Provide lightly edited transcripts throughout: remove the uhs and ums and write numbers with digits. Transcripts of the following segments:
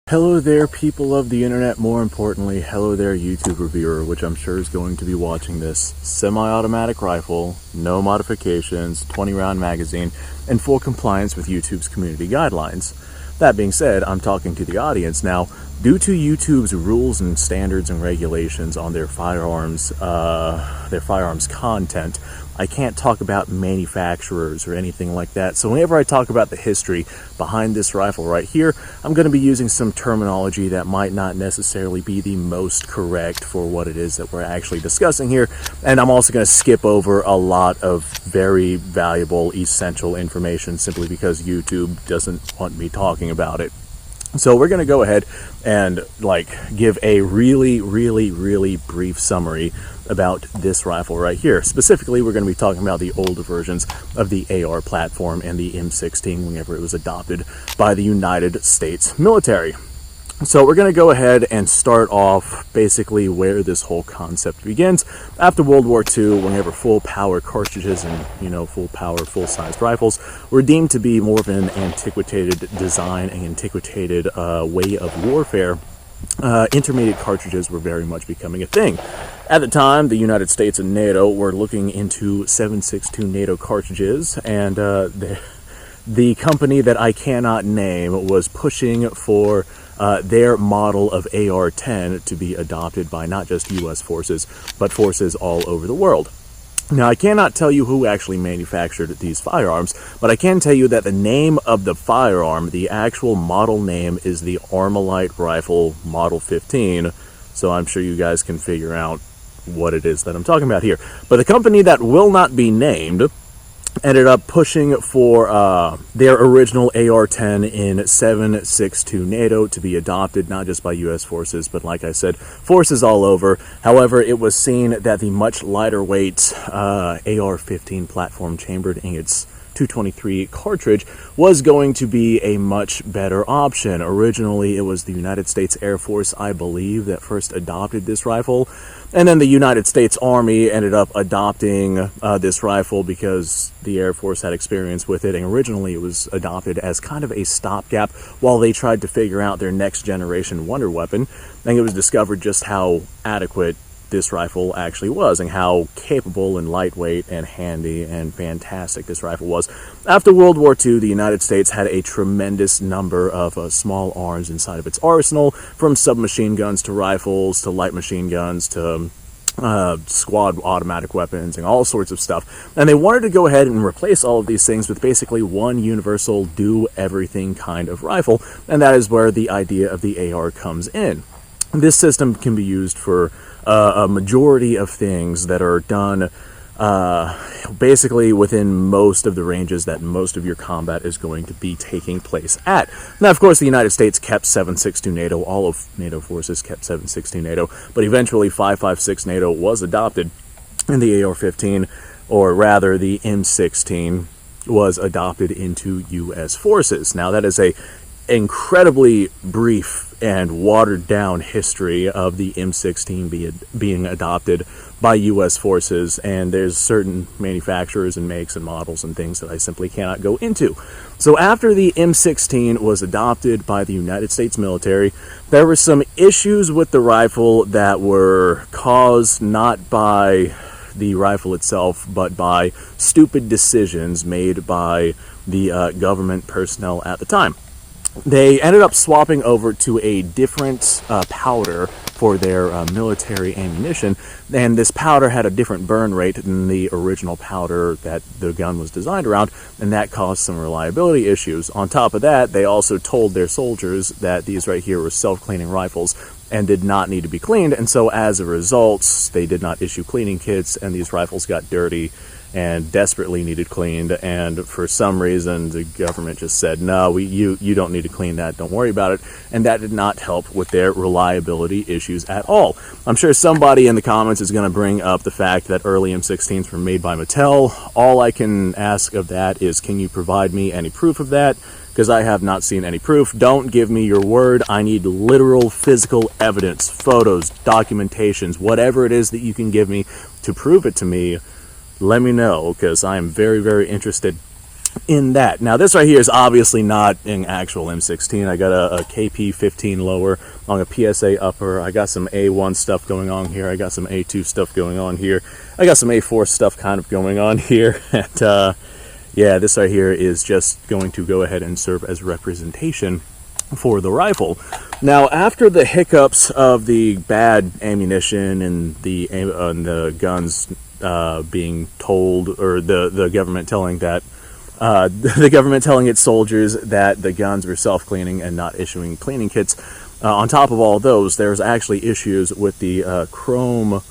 Hello there, people of the internet. More importantly, hello there, YouTube reviewer, which I'm sure is going to be watching this. Semi-automatic rifle, no modifications, 20-round magazine, and full compliance with YouTube's community guidelines. That being said, I'm talking to the audience now. Due to YouTube's rules and standards and regulations on their firearms content, I can't talk about manufacturers or anything like that. So whenever I talk about the history behind this rifle right here, I'm going to be using some terminology that might not necessarily be the most correct for what it is that we're actually discussing here. And I'm also going to skip over a lot of very valuable, essential information simply because YouTube doesn't want me talking about it. So we're going to go ahead and give a really brief summary about this rifle right here. Specifically, we're going to be talking about the older versions of the AR platform and the M16 whenever it was adopted by the United States military. So we're going to go ahead and start off basically where this whole concept begins. After World War II, whenever full power cartridges and, full power, full-sized rifles were deemed to be more of an antiquated design and antiquated way of warfare, intermediate cartridges were very much becoming a thing. At the time, the United States and NATO were looking into 7.62 NATO cartridges, and the company that I cannot name was pushing for their model of AR-10 to be adopted by not just U.S. forces, but forces all over the world. Now, I cannot tell you who actually manufactured these firearms, but I can tell you that the name of the firearm, the actual model name, is the Armalite Rifle Model 15, so I'm sure you guys can figure out what it is that I'm talking about here. But the company that will not be named ended up pushing for their original AR-10 in 7.62 NATO to be adopted, not just by U.S. forces, but like I said, forces all over. However, it was seen that the much lighter weight AR-15 platform chambered in its 223 cartridge was going to be a much better option. Originally, it was the United States Air Force, I believe, that first adopted this rifle. And then the United States Army ended up adopting this rifle because the Air Force had experience with it. And originally it was adopted as kind of a stopgap while they tried to figure out their next generation wonder weapon. And it was discovered just how adequate this rifle actually was and how capable and lightweight and handy and fantastic this rifle was. After World War II, the United States had a tremendous number of small arms inside of its arsenal, from submachine guns to rifles to light machine guns to squad automatic weapons and all sorts of stuff. And they wanted to go ahead and replace all of these things with basically one universal do-everything kind of rifle, and that is where the idea of the AR comes in. This system can be used for a majority of things that are done basically within most of the ranges that most of your combat is going to be taking place at. Now, of course, the United States kept 7.62 NATO. All of NATO forces kept 7.62 NATO, but eventually 5.56 NATO was adopted, and the AR-15, or rather the M16, was adopted into U.S. forces. Now, that is a incredibly brief and watered down history of the M16 being adopted by U.S. forces, and there's certain manufacturers and makes and models and things that I simply cannot go into. So after the M16 was adopted by the United States military, there were some issues with the rifle that were caused not by the rifle itself, but by stupid decisions made by the government personnel at the time. They ended up swapping over to a different powder for their military ammunition, and this powder had a different burn rate than the original powder that the gun was designed around, and that caused some reliability issues. On top of that, they also told their soldiers that these right here were self-cleaning rifles and did not need to be cleaned, and so as a result, they did not issue cleaning kits, and these rifles got dirty and desperately needed cleaned, and for some reason the government just said, no, you don't need to clean that, don't worry about it, and that did not help with their reliability issues at all. I'm sure somebody in the comments is going to bring up the fact that early M16s were made by Mattel. All I can ask of that is, can you provide me any proof of that? Because I have not seen any proof. Don't give me your word. I need literal physical evidence, photos, documentations, whatever it is that you can give me to prove it to me. Let me know, because I am very interested in that. Now this right here is obviously not an actual M16. I got a KP-15 lower on a PSA upper. I got some A1 stuff going on here. I got some A2 stuff going on here. I got some A4 stuff kind of going on here. And yeah, this right here is just going to go ahead and serve as representation for the rifle. Now, after the hiccups of the bad ammunition and the guns being told, or the government telling that the government telling its soldiers that the guns were self-cleaning and not issuing cleaning kits, on top of all those, there's actually issues with the chroming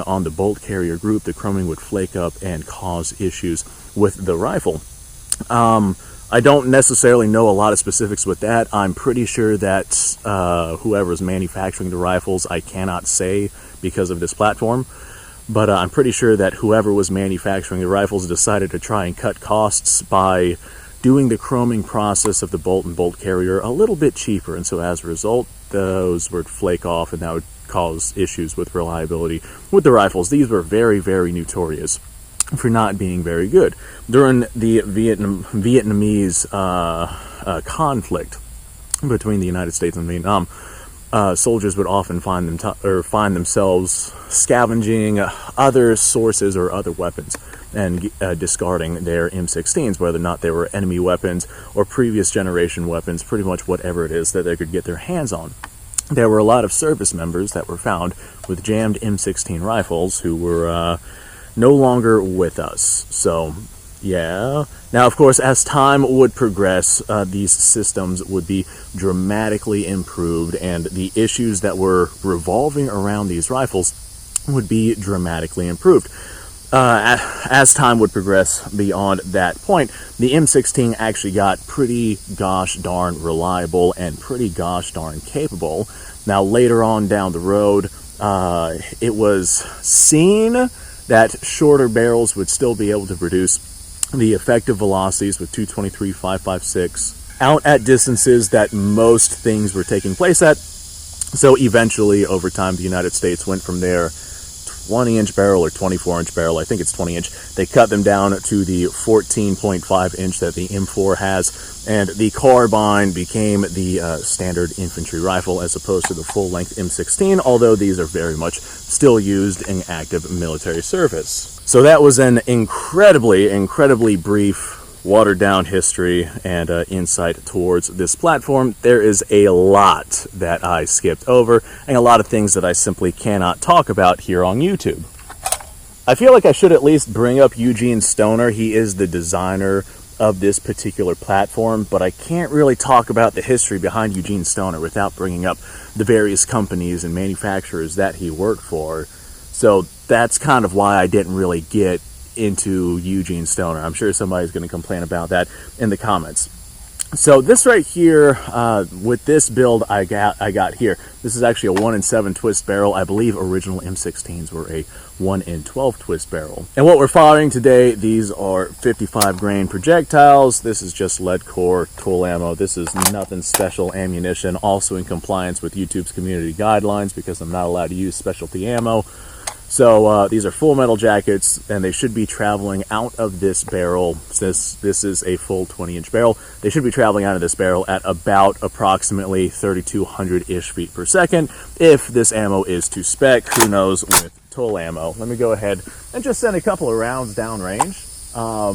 on the bolt carrier group. The chroming would flake up and cause issues with the rifle. I don't necessarily know a lot of specifics with that. I'm pretty sure that whoever's manufacturing the rifles, I cannot say because of this platform, but I'm pretty sure that whoever was manufacturing the rifles decided to try and cut costs by doing the chroming process of the bolt and bolt carrier a little bit cheaper, and so as a result, those would flake off, and that would cause issues with reliability with the rifles. These were very, very notorious for not being very good. During the Vietnamese conflict between the United States and Vietnam, soldiers would often find themselves scavenging other sources or other weapons and discarding their M16s, whether or not they were enemy weapons or previous generation weapons, pretty much whatever it is that they could get their hands on. There were a lot of service members that were found with jammed M16 rifles who were no longer with us. So yeah, now of course as time would progress, these systems would be dramatically improved, and the issues that were revolving around these rifles would be dramatically improved. As time would progress beyond that point, the M16 actually got pretty gosh darn reliable and pretty gosh darn capable. Now later on down the road, it was seen that shorter barrels would still be able to produce the effective velocities with 223, 5.56 out at distances that most things were taking place at. So eventually, over time, the United States went from their 20-inch barrel or 24-inch barrel, I think it's 20-inch, they cut them down to the 14.5-inch that the M4 has, and the carbine became the standard infantry rifle as opposed to the full-length M16, although these are very much still used in active military service. So that was an incredibly brief, watered-down history and insight towards this platform. There is a lot that I skipped over, and a lot of things that I simply cannot talk about here on YouTube. I feel like I should at least bring up Eugene Stoner. He is the designer of this particular platform, but I can't really talk about the history behind Eugene Stoner without bringing up the various companies and manufacturers that he worked for. So that's kind of why I didn't really get into Eugene Stoner. I'm sure somebody's going to complain about that in the comments. So this right here, with this build I got here, this is actually a 1-in-7 twist barrel. I believe original M16s were a 1-in-12 twist barrel. And what we're firing today, these are 55 grain projectiles. This is just lead core tool ammo. This is nothing special ammunition, also in compliance with YouTube's community guidelines because I'm not allowed to use specialty ammo. So these are full metal jackets, and they should be traveling out of this barrel, since this is a full 20-inch barrel. They should be traveling out of this barrel at about approximately 3,200-ish feet per second. If this ammo is to spec, who knows with tool ammo. Let me go ahead and just send a couple of rounds downrange. I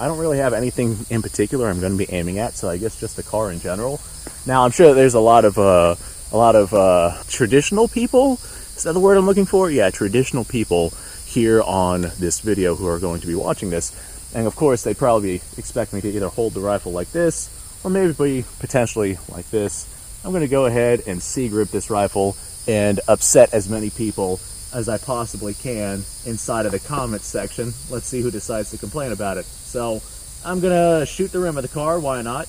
don't really have anything in particular I'm going to be aiming at, so I guess just the car in general. Now, I'm sure that there's a lot of traditional people. Is that the word I'm looking for? Yeah, traditional people here on this video who are going to be watching this. And of course, they probably expect me to either hold the rifle like this, or maybe potentially like this. I'm going to go ahead and C-grip this rifle and upset as many people as I possibly can inside of the comments section. Let's see who decides to complain about it. So, I'm going to shoot the rim of the car, why not?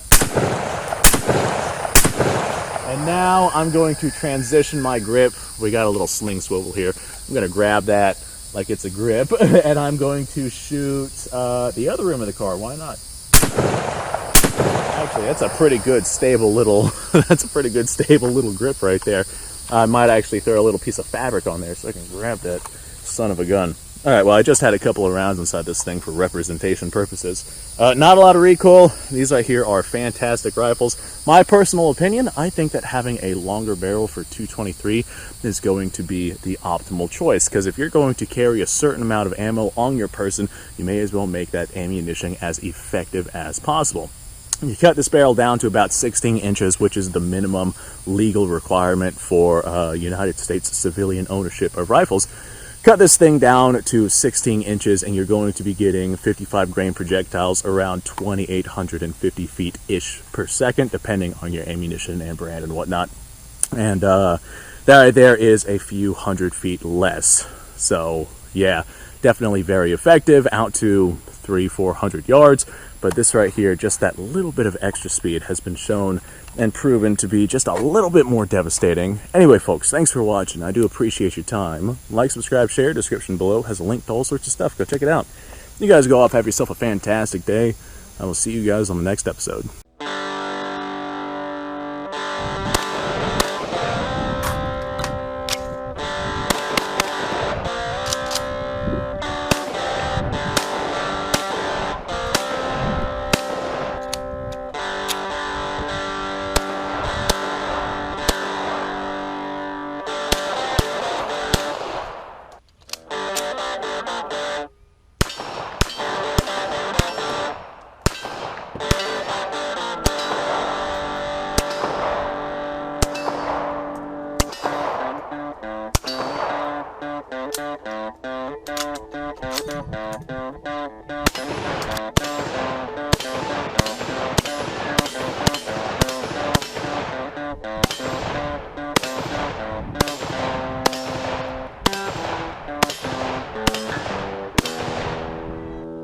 And now I'm going to transition my grip. We got a little sling swivel here. I'm going to grab that like it's a grip, and I'm going to shoot the other rim of the car. Why not? Actually, that's a pretty good stable little grip right there. I might actually throw a little piece of fabric on there so I can grab that son of a gun. All right, well, I just had a couple of rounds inside this thing for representation purposes. Not a lot of recoil. These right here are fantastic rifles. My personal opinion, I think that having a longer barrel for 223 is going to be the optimal choice, because if you're going to carry a certain amount of ammo on your person, you may as well make that ammunition as effective as possible. You cut this barrel down to about 16 inches, which is the minimum legal requirement for United States civilian ownership of rifles. Cut this thing down to 16 inches and you're going to be getting 55 grain projectiles around 2,850 feet-ish per second, depending on your ammunition and brand and whatnot. And there is a few hundred feet less. So yeah, definitely very effective, out to 300-400 yards. But this right here, just that little bit of extra speed has been shown and proven to be just a little bit more devastating. Anyway, folks, thanks for watching. I do appreciate your time. Like, subscribe, share. Description below has a link to all sorts of stuff. Go check it out. You guys go off, have yourself a fantastic day. I will see you guys on the next episode.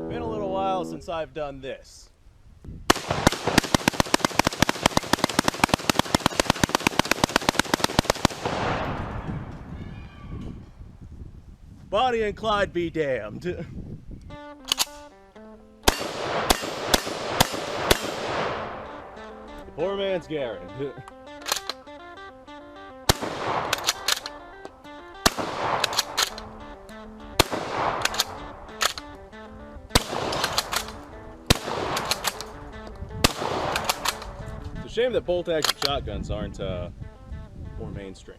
Been a little while since I've done this. Bonnie and Clyde be damned. Poor man's Garen. It's a shame that bolt-action shotguns aren't more mainstream.